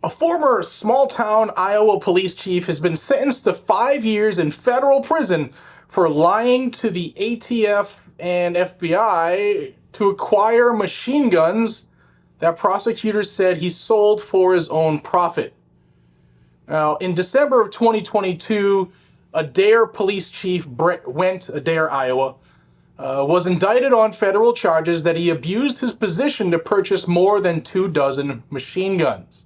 A former small-town Iowa police chief has been sentenced to 5 years in federal prison for lying to the ATF and FBI to acquire machine guns that prosecutors said he sold for his own profit. Now, in December of 2022, Adair police chief Brett Wendt, Adair, Iowa, was indicted on federal charges that he abused his position to purchase more than 24 machine guns.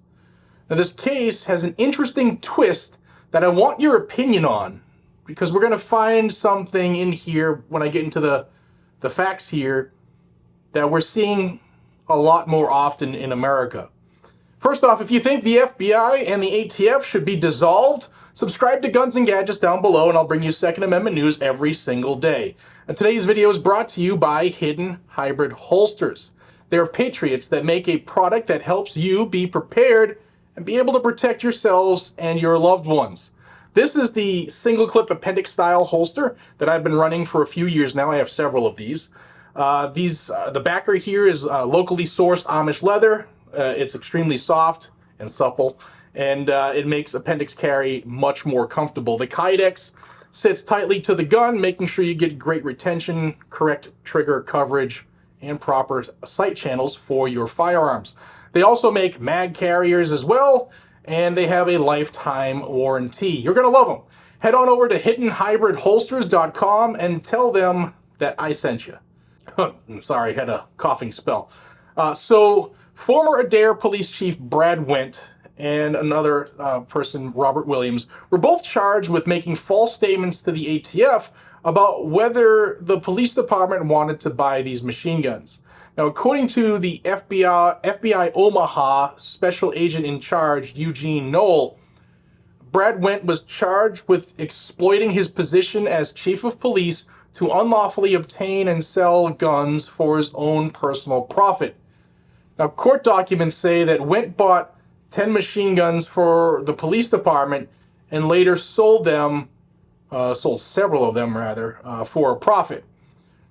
Now, this case has an interesting twist that I want your opinion on, because we're going to find something in here when I get into the facts here that we're seeing a lot more often in America. First off, if you think the FBI and the ATF should be dissolved, subscribe to Guns and Gadgets down below and I'll bring you Second Amendment news every single day. And today's video is brought to you by Hidden Hybrid Holsters. They're patriots that make a product that helps you be prepared and be able to protect yourselves and your loved ones. This is the single clip appendix style holster that I've been running for a few years now. I have several of these. The backer here is locally sourced Amish leather. It's extremely soft and supple, and it makes appendix carry much more comfortable. The Kydex sits tightly to the gun, making sure you get great retention, correct trigger coverage, and proper sight channels for your firearms. They also make mag carriers as well, and they have a lifetime warranty. You're going to love them. Head on over to hiddenhybridholsters.com and tell them that I sent you. I'm sorry, I had a coughing spell. So, former Adair police chief Brad Wendt and another person, Robert Williams, were both charged with making false statements to the ATF about whether the police department wanted to buy these machine guns. Now, according to the FBI Omaha special agent in charge, Eugene Knoll, Brad Wendt was charged with exploiting his position as chief of police to unlawfully obtain and sell guns for his own personal profit. Now, court documents say that Wendt bought 10 machine guns for the police department and later sold several of them rather, for a profit.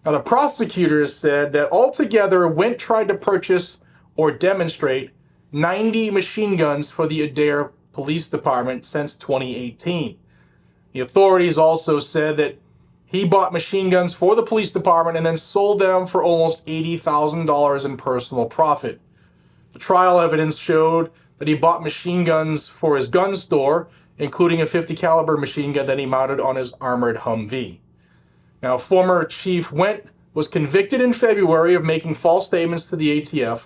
Now, the prosecutors said that altogether, Wendt tried to purchase or demonstrate 90 machine guns for the Adair Police Department since 2018. The authorities also said that he bought machine guns for the police department and then sold them for almost $80,000 in personal profit. The trial evidence showed that he bought machine guns for his gun store, including a .50 caliber machine gun that he mounted on his armored Humvee. Now, former Chief Wendt was convicted in February of making false statements to the ATF,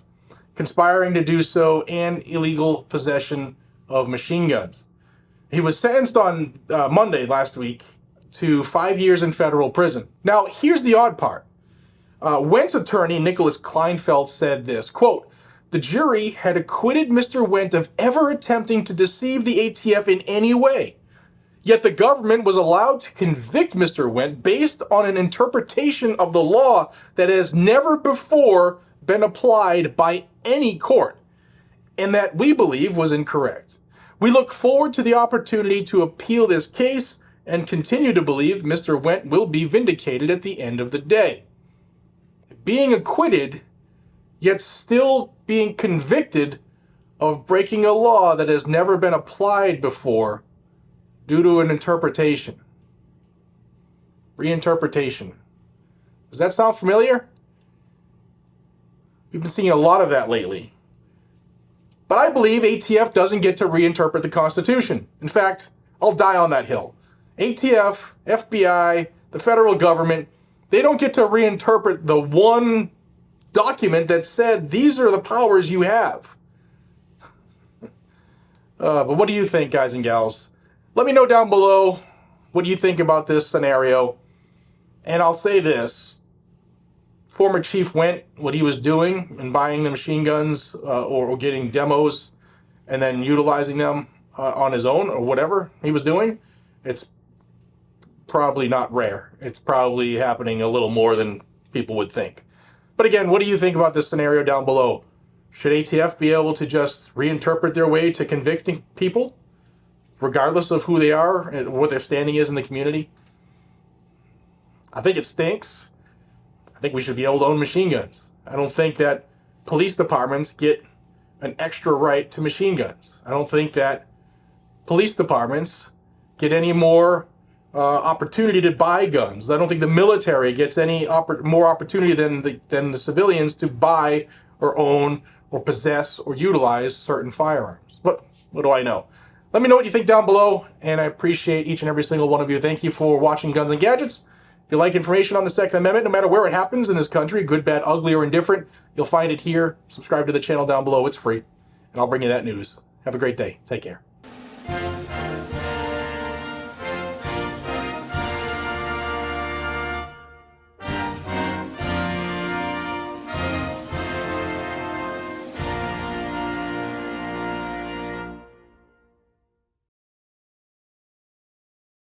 conspiring to do so, and illegal possession of machine guns. He was sentenced on Monday last week to 5 years in federal prison. Now, here's the odd part. Wendt's attorney, Nicholas Kleinfeld, said this, quote, "The jury had acquitted Mr. Wendt of ever attempting to deceive the ATF in any way. Yet the government was allowed to convict Mr. Wendt based on an interpretation of the law that has never before been applied by any court, and that we believe was incorrect. We look forward to the opportunity to appeal this case and continue to believe Mr. Wendt will be vindicated at the end of the day." Being acquitted, yet still being convicted of breaking a law that has never been applied before due to an interpretation. Reinterpretation. Does that sound familiar? We've been seeing a lot of that lately. But I believe ATF doesn't get to reinterpret the Constitution. In fact, I'll die on that hill. ATF, FBI, the federal government, they don't get to reinterpret the one document that said these are the powers you have. But what do you think, guys and gals? Let me know down below what do you think about this scenario. And I'll say this. Former Chief Wendt, what he was doing in buying the machine guns or getting demos and then utilizing them on his own or whatever he was doing, it's probably not rare. It's probably happening a little more than people would think. But again, what do you think about this scenario down below? Should ATF be able to just reinterpret their way to convicting people, regardless of who they are and what their standing is in the community? I think it stinks. I think we should be able to own machine guns. I don't think that police departments get an extra right to machine guns. I don't think that police departments get any more opportunity to buy guns. I don't think the military gets any more opportunity than the civilians to buy or own or possess or utilize certain firearms. But what do I know? Let me know what you think down below, and I appreciate each and every single one of you. Thank you for watching Guns and Gadgets. If you like information on the Second Amendment, no matter where it happens in this country, good, bad, ugly, or indifferent, you'll find it here. Subscribe to the channel down below. It's free, and I'll bring you that news. Have a great day. Take care.